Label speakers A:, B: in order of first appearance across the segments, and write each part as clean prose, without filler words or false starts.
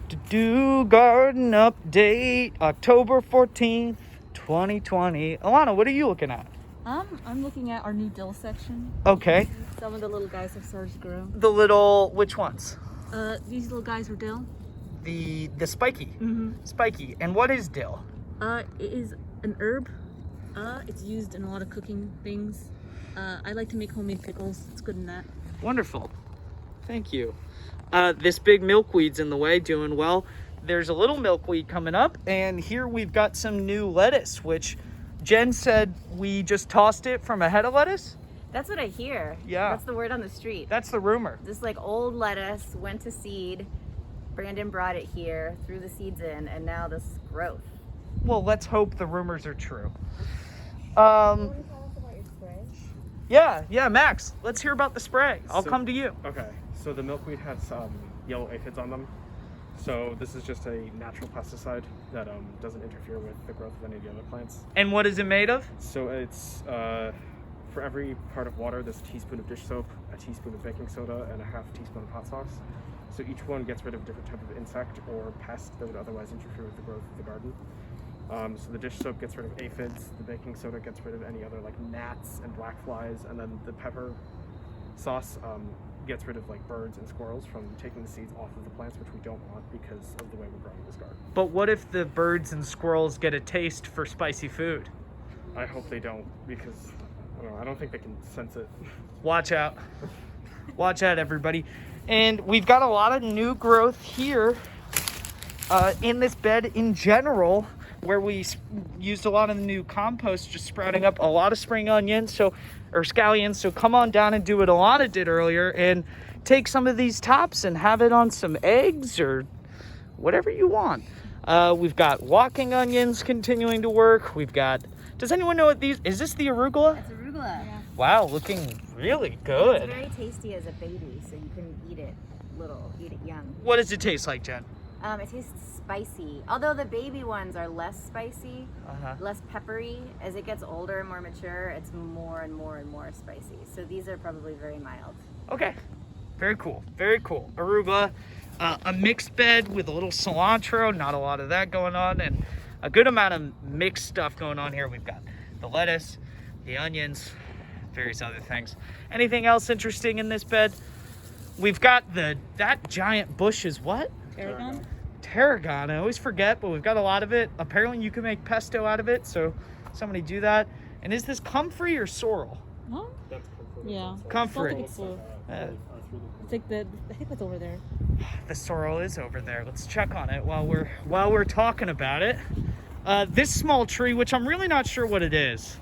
A: Garden update, October 14th, 2020. Alana, what are you looking at?
B: I'm looking at our new dill section.
A: Okay.
B: Some of the little guys have started to grow.
A: The little, which ones?
B: These little guys are dill.
A: The spiky.
B: Mm-hmm.
A: Spiky. And what is dill?
B: It is an herb. It's used in a lot of cooking things. I like to make homemade pickles. It's good in that.
A: Wonderful. Thank you. This big milkweed's in the way, doing well. There's a little milkweed coming up, and here we've got some new lettuce, which Jen said we just tossed it from a head of lettuce.
C: That's what I hear.
A: Yeah.
C: That's the word on the street.
A: That's the rumor.
C: This like old lettuce went to seed. Brandon brought it here, threw the seeds in, and now this growth.
A: Well, let's hope the rumors are true.
C: Can you tell us about your spray?
A: Yeah, Max, let's hear about the spray. I'll come to you.
D: Okay, so the milkweed has some yellow aphids on them. So this is just a natural pesticide that doesn't interfere with the growth of any of the other plants.
A: And what is it made of?
D: So it's, for every part of water, there's a teaspoon of dish soap, a teaspoon of baking soda, and a half teaspoon of hot sauce. So each one gets rid of a different type of insect or pest that would otherwise interfere with the growth of the garden. So the dish soap gets rid of aphids, the baking soda gets rid of any other like gnats and black flies, and then the pepper sauce gets rid of like birds and squirrels from taking the seeds off of the plants, which we don't want because of the way we're growing this garden.
A: But what if the birds and squirrels get a taste for spicy food?
D: I hope they don't, because I don't think they can sense it.
A: Watch out. Watch out, everybody. And we've got a lot of new growth here in this bed in general, where we used a lot of the new compost, just sprouting up a lot of spring onions, or scallions. So come on down and do what Alana did earlier and take some of these tops and have it on some eggs or whatever you want. We've got walking onions continuing to work. We've got, does anyone know what these, is this the arugula?
C: It's arugula. Yeah.
A: Wow, looking really good.
C: It's very tasty as a baby, so you can eat it young.
A: What does it taste like, Jen?
C: It tastes spicy, although the baby ones are less spicy, less peppery. As it gets older and more mature, it's more and more and more spicy. So these are probably very mild.
A: Okay, very cool, very cool. Arugula, a mixed bed with a little cilantro, not a lot of that going on, and a good amount of mixed stuff going on here. We've got the lettuce, the onions, various other things. Anything else interesting in this bed? We've got that giant bush is what? Tarragon. I always forget, but we've got a lot of it. Apparently you can make pesto out of it, so somebody do that. And is this comfrey or sorrel?
B: Huh?
D: That's comfort.
B: Yeah.
A: Comfrey.
B: It's like I think that's over there.
A: The sorrel is over there. Let's check on it while we're talking about it. This small tree, which I'm really not sure what it is.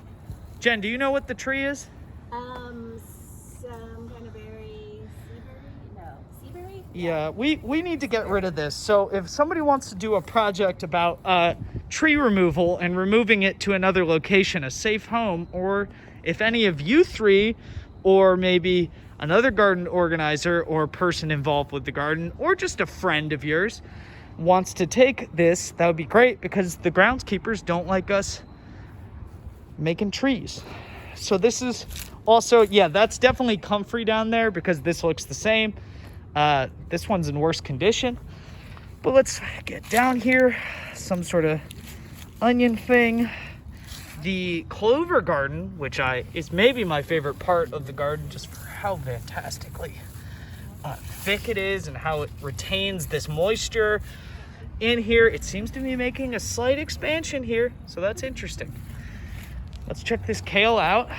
A: Jen, do you know what the tree is?
C: Some kind of berry. Seaberry? No. Seaberry?
A: Yeah, we need to get rid of this. So if somebody wants to do a project about tree removal and removing it to another location, a safe home, or if any of you three, or maybe another garden organizer or person involved with the garden, or just a friend of yours wants to take this, that would be great, because the groundskeepers don't like us making trees. So this is also, yeah, that's definitely comfrey down there because this looks the same. This one's in worse condition. But let's get down here. Some sort of onion thing. The Clover Garden, which is maybe my favorite part of the garden, just for how fantastically thick it is and how it retains this moisture in here. It seems to be making a slight expansion here, so that's interesting. Let's check this kale out.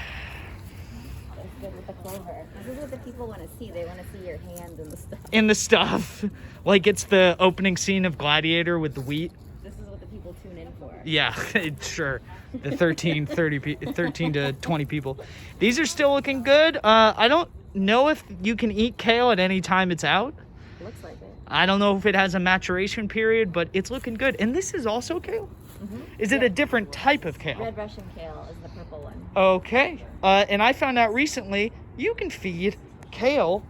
C: That's good with the clover. This is what the people want to see. They want to see your hands in the stuff.
A: In the stuff. Like it's the opening scene of Gladiator with the wheat.
C: This is what the people tune in for.
A: Yeah, sure. The 13 to 20 people. These are still looking good. I don't know if you can eat kale at any time it's out.
C: Looks like it.
A: I don't know if it has a maturation period, but it's looking good. And this is also kale?
C: Mm-hmm.
A: Is it a different type of kale?
C: Red Russian kale is the purple one.
A: Okay. And I found out recently you can feed kale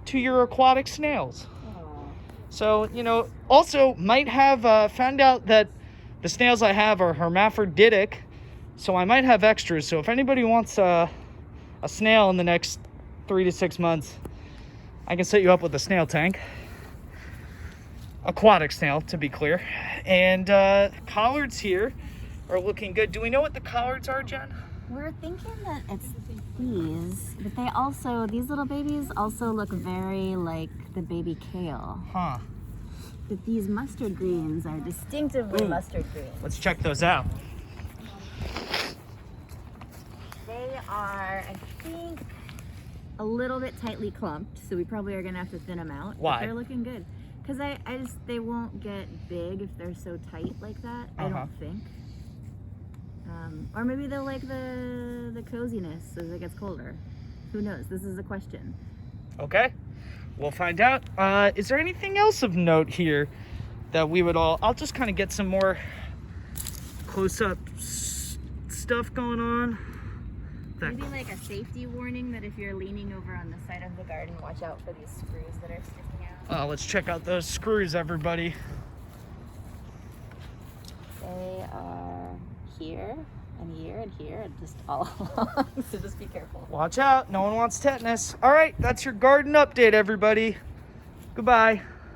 A: to your aquatic snails.
C: Aww.
A: So, also might have found out that the snails I have are hermaphroditic, so I might have extras. So if anybody wants a snail in the next 3 to 6 months, I can set you up with a snail tank. aquatic snail, to be clear. And collards here are looking good. Do we know what the collards are, Jen?
C: We're thinking that it's these, but they also, these little babies also look very like the baby kale.
A: Huh.
C: But these mustard greens are distinctively
A: Ooh.
C: mustard green.
A: Let's check those out.
C: They are, I think, a little bit tightly clumped, so we probably are gonna have to thin them out.
A: Why?
C: But they're looking good. Because I just, they won't get big if they're so tight like that, I don't think. Or maybe they'll like the coziness as it gets colder. Who knows? This is a question.
A: Okay, we'll find out. Is there anything else of note here that we would all... I'll just kind of get some more close-up stuff going on.
C: Maybe like a safety warning that if you're leaning over on the side of the garden, watch out for these screws that are sticking out.
A: Let's check out those screws, everybody.
C: They are here and here and here and just all along, so just be careful.
A: Watch out, no one wants tetanus. All right, that's your garden update, everybody. Goodbye.